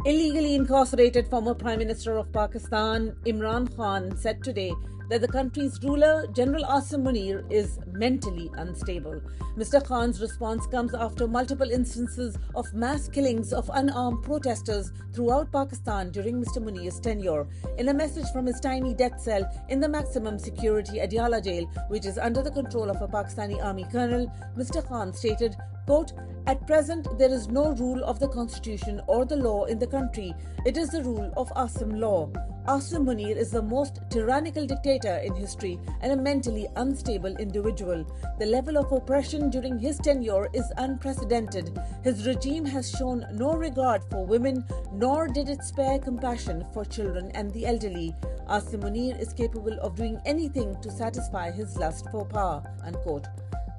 Illegally incarcerated former Prime Minister of Pakistan, Imran Khan, said today that the country's ruler, General Asim Munir, is mentally unstable. Mr. Khan's response comes after multiple instances of mass killings of unarmed protesters throughout Pakistan during Mr. Munir's tenure. In a message from his tiny death cell in the maximum security Adiala jail, which is under the control of a Pakistani army colonel, Mr. Khan stated, quote, "At present, there is no rule of the constitution or the law in the country. It is the rule of Asim law. Asim Munir is the most tyrannical dictator in history and a mentally unstable individual. The level of oppression during his tenure is unprecedented. His regime has shown no regard for women, nor did it spare compassion for children and the elderly. Asim Munir is capable of doing anything to satisfy his lust for power," unquote.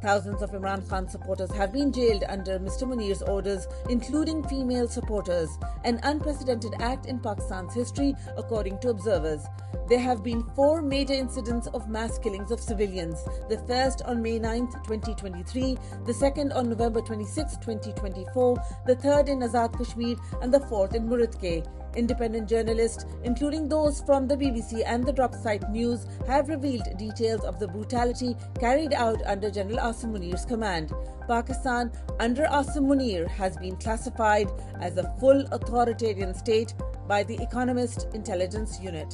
Thousands of Imran Khan supporters have been jailed under Mr. Munir's orders, including female supporters, an unprecedented act in Pakistan's history, according to observers. There have been 4 major incidents of mass killings of civilians, the first on May 9, 2023, the second on November 26, 2024, the third in Azad Kashmir, and the fourth in Muridke. Independent journalists, including those from the BBC and the drop site News, have revealed details of the brutality carried out under General Asim Munir's command. Pakistan, under Asim Munir, has been classified as a full authoritarian state by the Economist Intelligence Unit.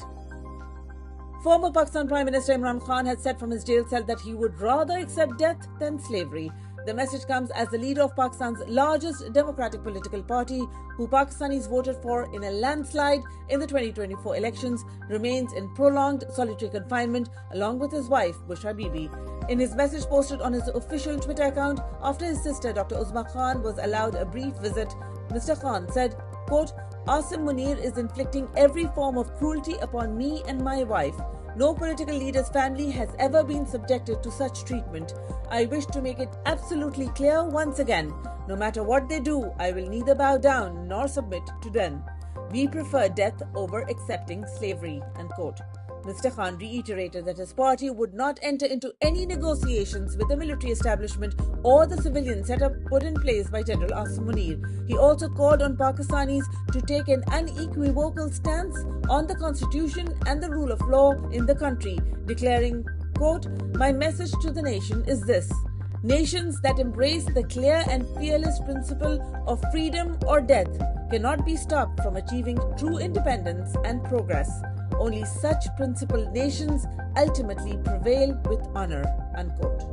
Former Pakistan Prime Minister Imran Khan had said from his jail cell that he would rather accept death than slavery. The message comes as the leader of Pakistan's largest democratic political party, who Pakistanis voted for in a landslide in the 2024 elections, remains in prolonged solitary confinement along with his wife, Bushra Bibi. In his message posted on his official Twitter account after his sister Dr. Uzma Khan was allowed a brief visit, Mr. Khan said, quote, "Asim Munir is inflicting every form of cruelty upon me and my wife. No political leader's family has ever been subjected to such treatment. I wish to make it absolutely clear once again, no matter what they do, I will neither bow down nor submit to them. We prefer death over accepting slavery," unquote. Mr. Khan reiterated that his party would not enter into any negotiations with the military establishment or the civilian setup put in place by General Asim Munir. He also called on Pakistanis to take an unequivocal stance on the constitution and the rule of law in the country, declaring, quote, "My message to the nation is this. Nations that embrace the clear and fearless principle of freedom or death cannot be stopped from achieving true independence and progress. Only such principled nations ultimately prevail with honor," unquote.